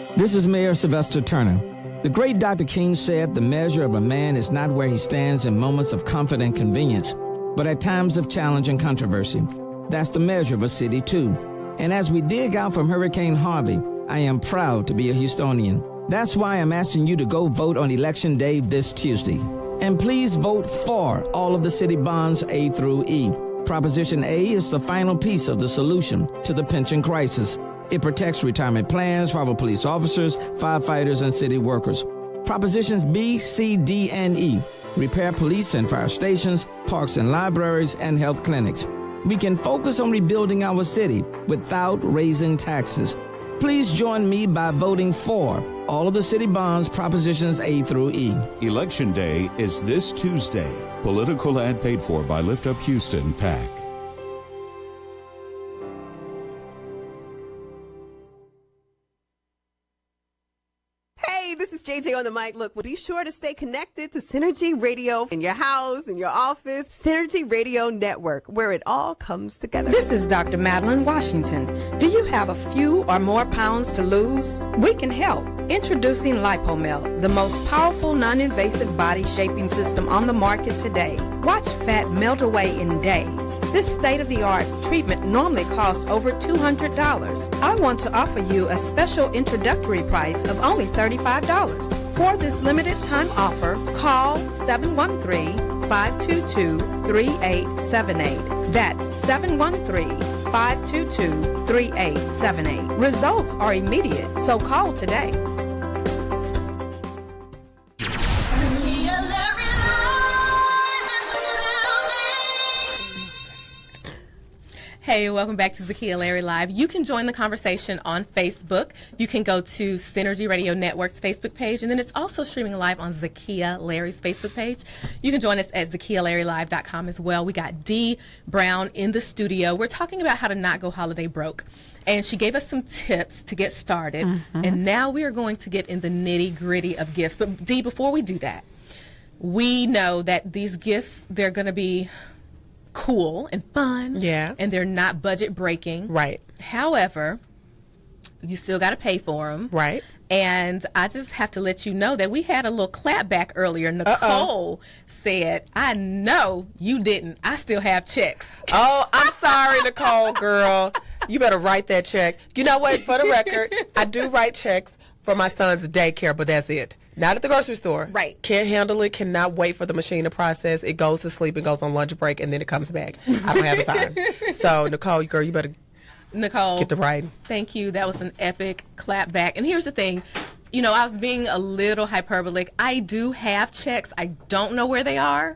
Live. This is Mayor Sylvester Turner. The great Dr. King said the measure of a man is not where he stands in moments of comfort and convenience, but at times of challenge and controversy. That's the measure of a city, too. And as we dig out from Hurricane Harvey, I am proud to be a Houstonian. That's why I'm asking you to go vote on Election Day this Tuesday. And please vote for all of the city bonds A through E. Proposition A is the final piece of the solution to the pension crisis. It protects retirement plans for our police officers, firefighters, and city workers. Propositions B, C, D, and E repair police and fire stations, parks and libraries, and health clinics. We can focus on rebuilding our city without raising taxes. Please join me by voting for all of the city bonds, propositions A through E. Election Day is this Tuesday. Political ad paid for by Lift Up Houston, PAC. This is JJ on the mic. Look, be sure to stay connected to Synergy Radio in your house, in your office. Synergy Radio Network, where it all comes together. This is Dr. Madeline Washington. Do you have a few or more pounds to lose? We can help. Introducing LipoMel, the most powerful non-invasive body shaping system on the market today. Watch fat melt away in days. This state-of-the-art treatment normally costs over $200. I want to offer you a special introductory price of only $35. For this limited time offer, call 713-522-3878. That's 713-522-3878. Results are immediate, so call today. Hey, welcome back to Zakiya Larry Live. You can join the conversation on Facebook. You can go to Synergy Radio Network's Facebook page, and then it's also streaming live on Zakiya Larry's Facebook page. You can join us at ZakiyaLarryLive.com as well. We got D. Brown in the studio. We're talking about how to not go holiday broke. And she gave us some tips to get started. And now we are going to get in the nitty-gritty of gifts. But D, before we do that, we know that these gifts, they're going to be cool and fun. Yeah. And they're not budget breaking. Right. However, you still got to pay for them. Right. And I just have to let you know that we had a little clap back earlier. Nicole said, I know you didn't. I still have checks. Oh, I'm sorry, Nicole, girl. You better write that check. You know what? For the record, I do write checks for my son's daycare, but that's it. Not at the grocery store. Right. Can't handle it, cannot wait for the machine to process. It goes to sleep and goes on lunch break, and then it comes back. I don't have the time. So, Nicole, girl, you better get the writing. Thank you. That was an epic clap back. And here's the thing. you know, I was being a little hyperbolic. I do have checks. I don't know where they are,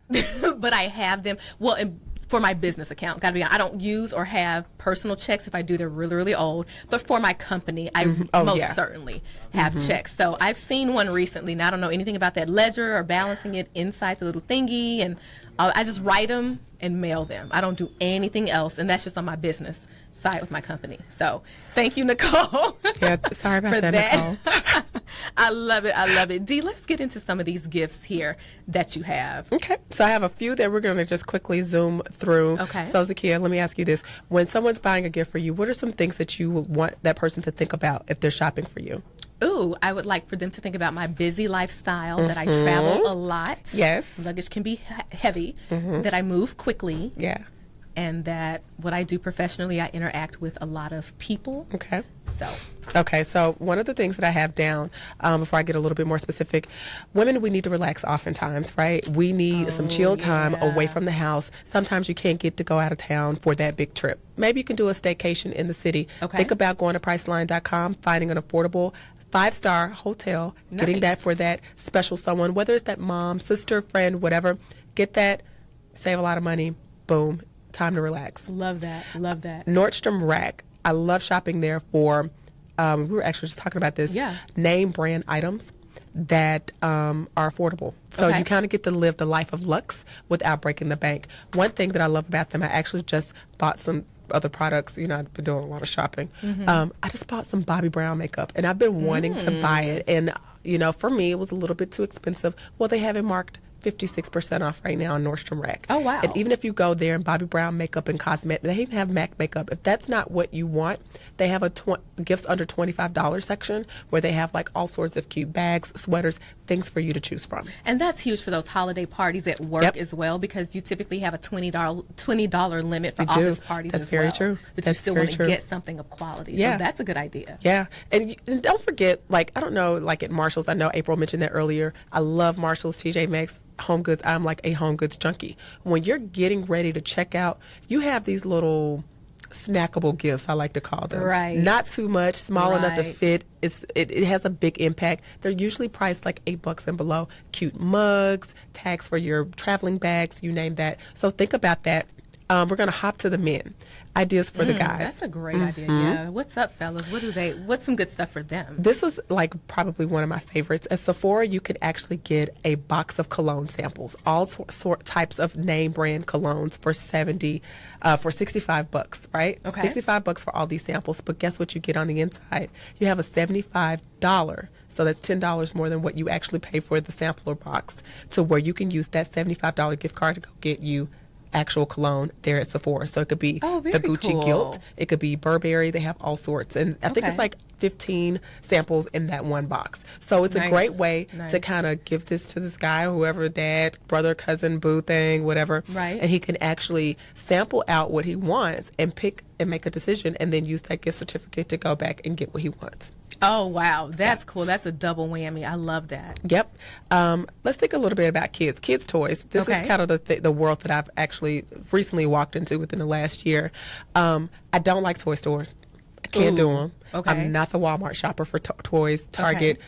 but I have them. Well, and for my business account, gotta be honest, I don't use or have personal checks. If I do, they're really, really old. But for my company, I most certainly have checks. So I've seen one recently, and I don't know anything about that ledger or balancing it inside the little thingy, and I just write them and mail them. I don't do anything else, and that's just on my business side with my company. So thank you, Nicole. Yeah, sorry about that, Nicole. I love it. I love it. Dee, let's get into some of these gifts here that you have. Okay. So I have a few that we're going to just quickly zoom through. Okay. So Zakiya, let me ask you this. When someone's buying a gift for you, what are some things that you would want that person to think about if they're shopping for you? Ooh, I would like for them to think about my busy lifestyle, that I travel a lot. Yes. Luggage can be heavy, that I move quickly. Yeah. And that what I do professionally, I interact with a lot of people. Okay. So one of the things that I have down, before I get a little bit more specific, women, we need to relax oftentimes, right? We need some chill time away from the house. Sometimes you can't get to go out of town for that big trip. Maybe you can do a staycation in the city. Okay. Think about going to Priceline.com, finding an affordable 5-star hotel, getting that for that special someone, whether it's that mom, sister, friend, whatever. Get that, save a lot of money, boom, time to relax. Love that. Love that. Nordstrom Rack. I love shopping there for, we were actually just talking about this, name brand items that are affordable. So you kind of get to live the life of luxe without breaking the bank. One thing that I love about them, I actually just bought some other products. You know, I've been doing a lot of shopping. I just bought some Bobbi Brown makeup, and I've been wanting to buy it. And, you know, for me, it was a little bit too expensive. Well, they have it marked 56% off right now on Nordstrom Rack. Oh, wow. And even if you go there and Bobbi Brown makeup and cosmetic, they even have MAC makeup. If that's not what you want, they have a gifts under $25 section where they have like all sorts of cute bags, sweaters, things for you to choose from. And that's huge for those holiday parties at work as well, because you typically have a $20 limit for office parties that's as very well. true. But that's you still want to get something of quality. Yeah. So that's a good idea. Yeah. And don't forget, like, I don't know, like at Marshall's, I know April mentioned that earlier. I love Marshall's, TJ Maxx, Home Goods. I'm like a Home Goods junkie. When you're getting ready to check out, you have these little snackable gifts, I like to call them. Right. Not too much, small enough to fit. It has a big impact. They're usually priced like $8 and below. Cute mugs, tags for your traveling bags, you name that. So think about that. We're going to hop to the men. Ideas for the guys. That's a great idea. Yeah. What's up, fellas? What's some good stuff for them? This is like probably one of my favorites. At Sephora, you could actually get a box of cologne samples, all types of name brand colognes for $65, right? Okay. $65 for all these samples. But guess what you get on the inside? You have a $75. So that's $10 more than what you actually pay for the sampler box, to where you can use that $75 gift card to go get you actual cologne there at Sephora. So it could be the Gucci Gilt, it could be Burberry. They have all sorts, and I think it's like 15 samples in that one box. So it's a great way to kind of give this to this guy, whoever, dad, brother, cousin, boo thing, whatever, right? And he can actually sample out what he wants and pick and make a decision, and then use that gift certificate to go back and get what he wants. Oh, wow. That's cool. That's a double whammy. I love that. Yep. Let's think a little bit about kids. Kids' toys. This is kind of the world that I've actually recently walked into within the last year. I don't like toy stores. I can't do them. Okay. I'm not the Walmart shopper for toys. Target.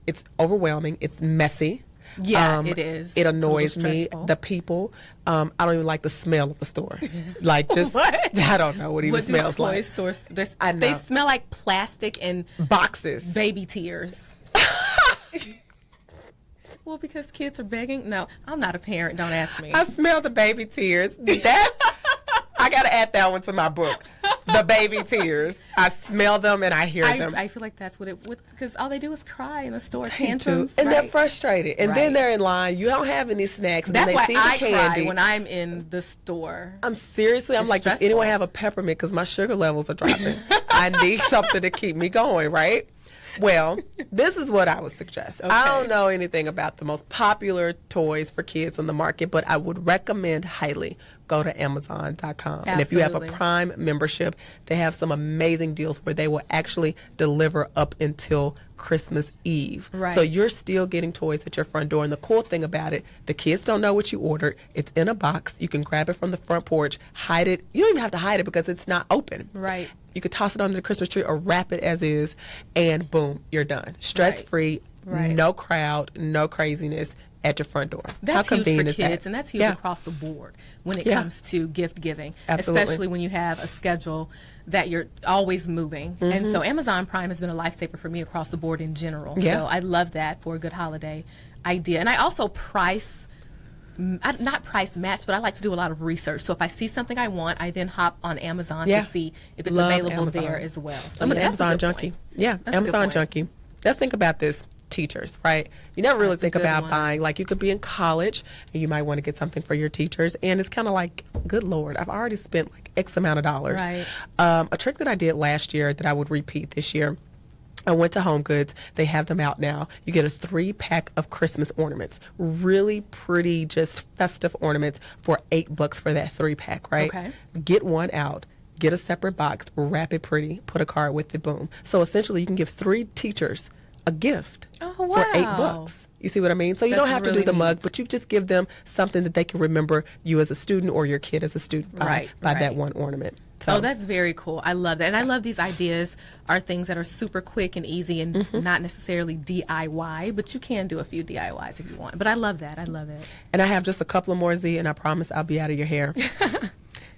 It's overwhelming. It's messy. Yeah, it is. It annoys me. The people. I don't even like the smell of the store. Like, just what? I don't know what even smells like. Toy stores? They smell like plastic and boxes, baby tears. Well, because kids are begging. No, I'm not a parent. Don't ask me. I smell the baby tears. I got to add that one to my book. The baby tears. I smell them and I hear them. I feel like that's what because all they do is cry in the store, tantrums. And they're frustrated. And then they're in line. You don't have any snacks. That's and why they see I the candy. cry when I'm in the store. I'm like, does anyone have a peppermint? Because my sugar levels are dropping. I need something to keep me going, right? Well, this is what I would suggest. I don't know anything about the most popular toys for kids on the market, but I would recommend highly go to Amazon.com. Absolutely. And if you have a Prime membership, they have some amazing deals where they will actually deliver up until Christmas Eve. Right. So you're still getting toys at your front door. And the cool thing about it, the kids don't know what you ordered. It's in a box. You can grab it from the front porch, hide it. You don't even have to hide it because it's not open. Right. You could toss it under the Christmas tree or wrap it as is, and boom, you're done. Stress-free, Right. no crowd, no craziness at your front door. That's How huge convenient for is kids, that? and that's huge across the board when it comes to gift giving, Absolutely. especially when you have a schedule that you're always moving. And so Amazon Prime has been a lifesaver for me across the board in general. Yeah. So I love that for a good holiday idea. And I also not price match, but I like to do a lot of research. So if I see something I want, I then hop on Amazon to see if it's Love available Amazon. there as well. So I'm an that's a Amazon good junkie. point. Yeah, That's a good Amazon point. junkie. Let's think about this. Teachers, right? You never really That's a think good about one. buying, like you could be in college and you might want to get something for your teachers, and it's kind of like, good Lord, I've already spent like X amount of dollars. Right. A trick that I did last year that I would repeat this year, I went to Home Goods. They have them out now. You get a 3-pack of Christmas ornaments. Really pretty, just festive ornaments for $8 for that 3-pack, right? Okay. Get one out. Get a separate box, wrap it pretty, put a card with it, boom. So essentially you can give 3 teachers a gift for $8. You see what I mean? So you That's don't have to really do the mug, neat. but you just give them something that they can remember you as a student or your kid as a student by that right. one ornament. So, Oh, that's very cool. I love that. And I love these ideas are things that are super quick and easy and not necessarily DIY, but you can do a few DIYs if you want. But I love that. I love it. and I have just a couple of more, Z, and I promise I'll be out of your hair.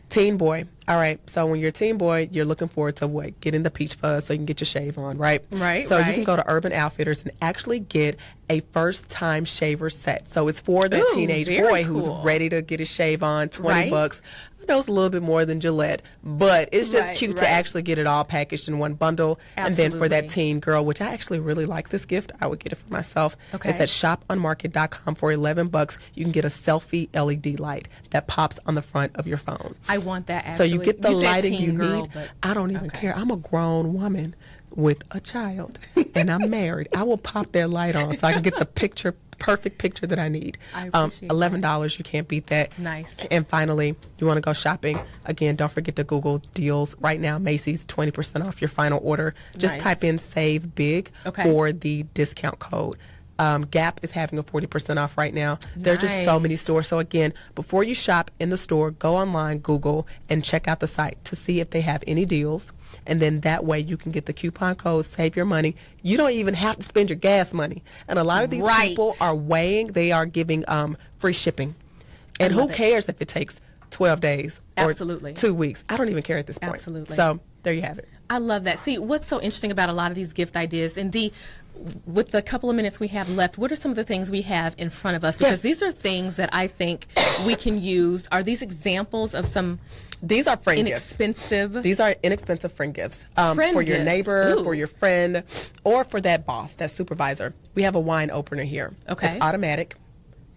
Teen boy. All right. So when you're a teen boy, you're looking forward to what? Getting the peach fuzz so you can get your shave on, right? Right, So you right. can go to Urban Outfitters and actually get a first-time shaver set. So it's for that Ooh, teenage very boy cool. who's ready to get his shave on, $20. Right. I know it's a little bit more than Gillette, but it's just Right, cute to right. actually get it all packaged in one bundle. And then for that Absolutely. teen girl, which I actually really like this gift, I would get it for myself. Okay. It's at shoponmarket.com for $11. You can get a selfie LED light that pops on the front of your phone. I want that So actually. you get the said lighting teen you girl, need. but I don't even okay. care. I'm a grown woman with a child, and I'm married. I will pop that light on so I can get the perfect picture that I need. I appreciate $11, you can't beat that. Nice. And finally, you want to go shopping. Again, don't forget to Google deals. Right now, Macy's 20% off your final order. Just Nice. type in Save Big Okay. for the discount code. Gap is having a 40% off right now. There are just so many Nice. stores. So again, before you shop in the store, go online, Google, and check out the site to see if they have any deals. And then that way you can get the coupon code, save your money. You don't even have to spend your gas money. And a lot of these Right. people are they are giving free shipping. And who love it. cares if it takes 12 days or Absolutely. 2 weeks? I don't even care at this point. Absolutely. So there you have it. I love that. See, what's so interesting about a lot of these gift ideas, and Dee, with the couple of minutes we have left, what are some of the things we have in front of us? Because Yes. these are things that I think we can use. Are these examples of some These are friend inexpensive? gifts. These are inexpensive friend gifts Friend for your gifts. neighbor, Ooh. for your friend, or for that boss, that supervisor. We have a wine opener here. Okay. It's automatic.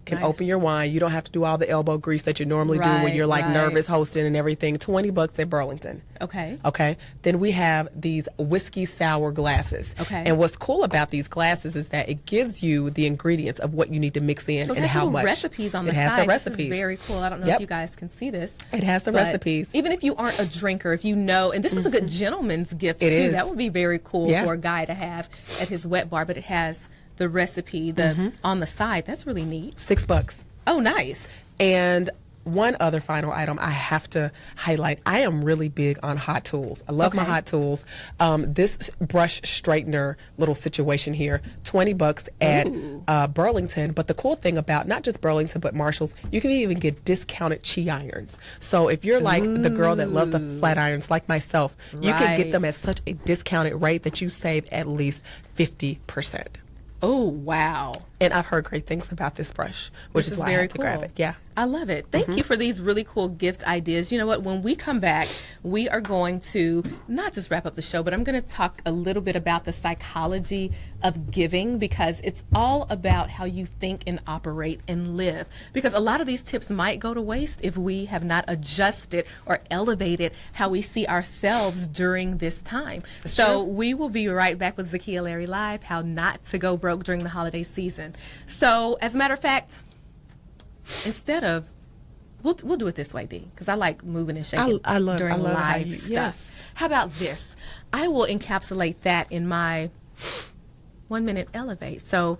Can Nice. open your wine. You don't have to do all the elbow grease that you normally do when Right, you're like right. nervous hosting and everything. $20 at Burlington. Okay. Okay. Then we have these whiskey sour glasses. Okay. And what's cool about these glasses is that it gives you the ingredients of what you need to mix in So it and has how little much. recipes on the it has side. the recipes. This is very cool. I don't know Yep. if you guys can see this. It has the but recipes. Even if you aren't a drinker, if you know, and this is a good gentleman's gift It too. is. That would be very cool Yeah. for a guy to have at his wet bar. But it has the recipe on the side. That's really neat. $6. Oh, nice. And one other final item I have to highlight. I am really big on hot tools. I love my Okay. hot tools. This brush straightener little situation here, $20 at Burlington. But the cool thing about not just Burlington but Marshall's, you can even get discounted chi irons. So if you're like the girl that loves the flat irons like myself, you can get them Right. at such a discounted rate that you save at least 50%. Oh, wow. And I've heard great things about this brush, which This is is why I very have to grab cool. it. Yeah. I love it. Thank you for these really cool gift ideas. You know what? When we come back, we are going to not just wrap up the show, but I'm going to talk a little bit about the psychology of giving, because it's all about how you think and operate and live. Because a lot of these tips might go to waste if we have not adjusted or elevated how we see ourselves during this time. So we will be right back with Zakiya Larry Live, how not to go broke during the holiday season. So as a matter of fact, instead of, we'll do it this way, Dee, because I like moving and shaking I love during how live you- stuff. yes. How about this? I will encapsulate that in my 1 minute elevate. So,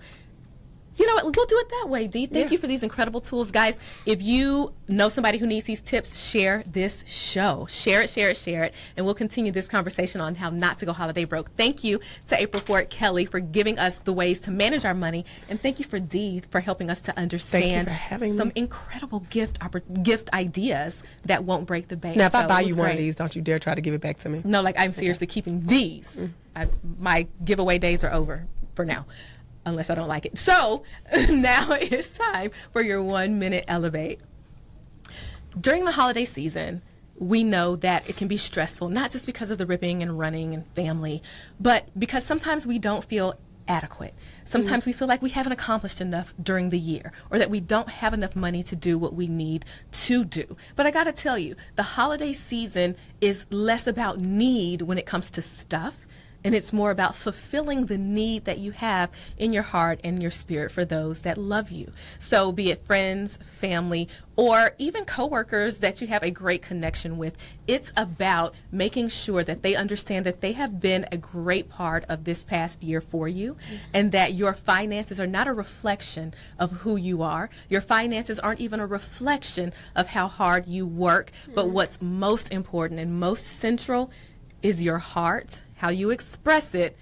you know what? We'll do it that way, Dee. Thank you for these incredible tools. Guys, if you know somebody who needs these tips, share this show. Share it. And we'll continue this conversation on how not to go holiday broke. Thank you to Apryl-Fort-Kelly for giving us the ways to manage our money. And thank you for Dee for helping us to understand some incredible gift ideas that won't break the bank. Now, if I buy you one of these, don't you dare try to give it back to me. No, like I'm seriously keeping these. My giveaway days are over for now, unless I don't like it. So now it's time for your 1 minute elevate. During the holiday season, we know that it can be stressful, not just because of the ripping and running and family, but because sometimes we don't feel adequate. Sometimes we feel like we haven't accomplished enough during the year, or that we don't have enough money to do what we need to do. But I gotta tell you, the holiday season is less about need when it comes to stuff, and it's more about fulfilling the need that you have in your heart and your spirit for those that love you. So be it friends, family, or even coworkers that you have a great connection with, it's about making sure that they understand that they have been a great part of this past year for you, and that your finances are not a reflection of who you are. Your finances aren't even a reflection of how hard you work, but what's most important and most central is your heart, how you express it,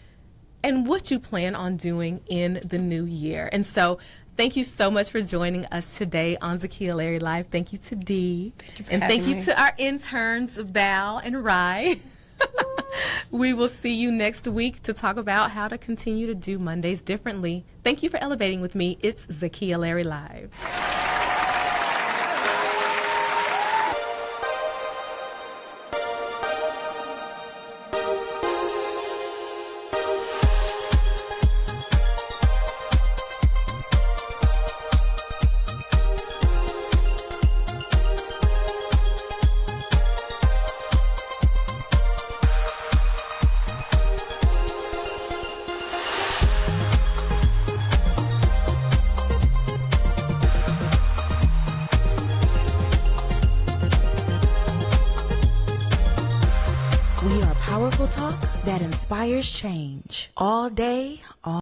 and what you plan on doing in the new year. And so thank you so much for joining us today on Zakiya Larry Live. Thank you to Dee. And thank you to our interns, Val and Rye. We will see you next week to talk about how to continue to do Mondays differently. Thank you for elevating with me. It's Zakiya Larry Live. We are powerful talk that inspires change all day, all